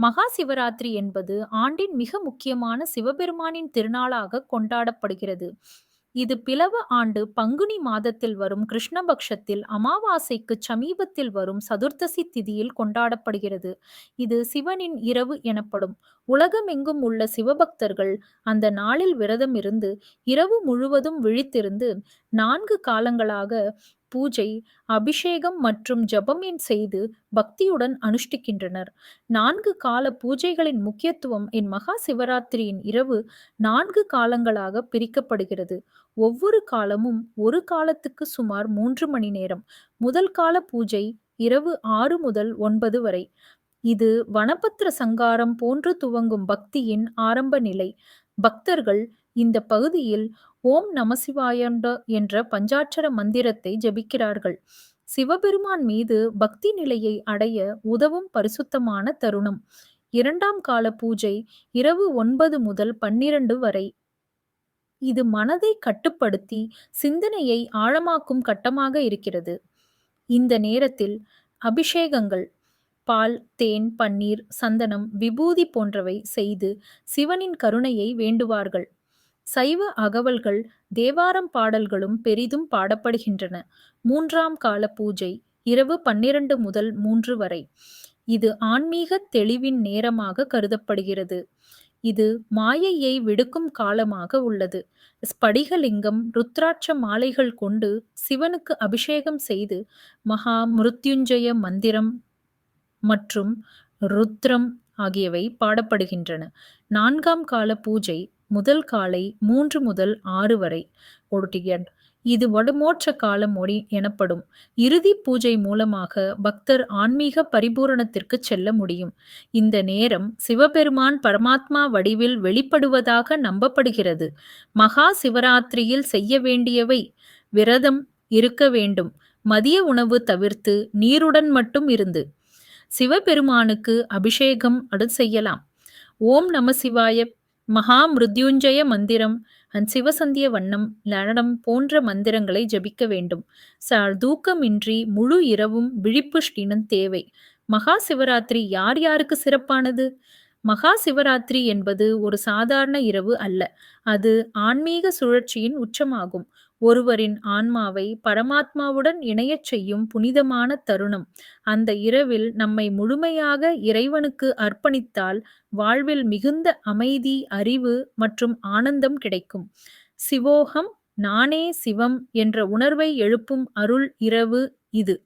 மகா சிவராத்திரி என்பது ஆண்டின் மிக முக்கியமான சிவபெருமானின் திருநாளாக கொண்டாடப்படுகிறது. இது பிலவ ஆண்டு பங்குனி மாதத்தில் வரும் கிருஷ்ணபக்ஷத்தில் அமாவாசைக்கு சமீபத்தில் வரும் சதுர்த்தசி திதியில் கொண்டாடப்படுகிறது. இது சிவனின் இரவு எனப்படும். உலகமெங்கும் உள்ள சிவபக்தர்கள் அந்த நாளில் விரதம் இருந்து இரவு முழுவதும் விழித்திருந்து 4 காலங்களாக பூஜை, அபிஷேகம் மற்றும் ஜெபம் செய்து பக்தியுடன் அனுஷ்டிக்கின்றனர். 4 கால பூஜைகளின் முக்கியத்துவம் மகா சிவராத்திரியின் இரவு 4 காலங்களாக பிரிக்கப்படுகிறது. ஒவ்வொரு காலமும் ஒரு காலத்துக்கு சுமார் 3 மணி நேரம். முதல் கால பூஜை இரவு 6 முதல் 9 வரை. இது வனபத்ர சங்காரம் போன்று துவங்கும் பக்தியின் ஆரம்ப நிலை. பக்தர்கள் இந்த பகுதியில் ஓம் நமசிவாயண்ட என்ற பஞ்சாட்சர மந்திரத்தை ஜபிக்கிறார்கள். சிவபெருமான் மீது பக்தி நிலையை அடைய உதவும் பரிசுத்தமான தருணம். இரண்டாம் கால பூஜை இரவு 9 முதல் 12 வரை. இது மனதை கட்டுப்படுத்தி சிந்தனையை ஆழமாக்கும் கட்டமாக இருக்கிறது. இந்த நேரத்தில் அபிஷேகங்கள், பால், தேன், பன்னீர், சந்தனம், விபூதி போன்றவை செய்து சிவனின் கருணையை வேண்டுவார்கள். சைவ அகவல்கள், தேவாரம் பாடல்களும் பெரிதும் பாடப்படுகின்றன. மூன்றாம் கால பூஜை இரவு 12 முதல் 3 வரை. இது ஆன்மீக தெளிவின் நேரமாக கருதப்படுகிறது. இது மாயையை விடுக்கும் காலமாக உள்ளது. ஸ்படிகலிங்கம், ருத்ராட்ச மாலைகள் கொண்டு சிவனுக்கு அபிஷேகம் செய்து மகா மிருத்யுஞ்சய மந்திரம் மற்றும் ருத்ரம் ஆகியவை பாடப்படுகின்றன. 4ஆம் கால பூஜை முதல் காலை 3 முதல் 6 வரை. இது வடுமோட்ச காலம் எனப்படும். இறுதி பூஜை மூலமாக பக்தர் ஆன்மீக பரிபூரணத்திற்கு செல்ல முடியும். இந்த நேரம் சிவபெருமான் பரமாத்மா வடிவில் வெளிப்படுவதாக நம்பப்படுகிறது. மகா சிவராத்திரியில் செய்ய வேண்டியவை: விரதம் இருக்க வேண்டும். மதிய உணவு தவிர்த்து நீருடன் மட்டும் இருந்து சிவபெருமானுக்கு அபிஷேகம் செய்யலாம். ஓம் நம சிவாய, மகா மிருத்யுஞ்சய மந்திரம், சிவசந்திய வண்ணம், லரணம் போன்ற மந்திரங்களை ஜபிக்க வேண்டும். தூக்கமின்றி முழு இரவும் விழிப்பு தேவை. மகா சிவராத்திரி யார் யாருக்கு சிறப்பானது? மகா சிவராத்திரி என்பது ஒரு சாதாரண இரவு அல்ல. அது ஆன்மீக சுழற்சியின் உச்சமாகும். ஒருவரின் ஆன்மாவை பரமாத்மாவுடன் இணையச் செய்யும் புனிதமான தருணம். அந்த இரவில் நம்மை முழுமையாக இறைவனுக்கு அர்ப்பணித்தால் வாழ்வில் மிகுந்த அமைதி, அறிவு மற்றும் ஆனந்தம் கிடைக்கும். சிவோகம், நானே சிவம் என்ற உணர்வை எழுப்பும் அருள் இரவு இது.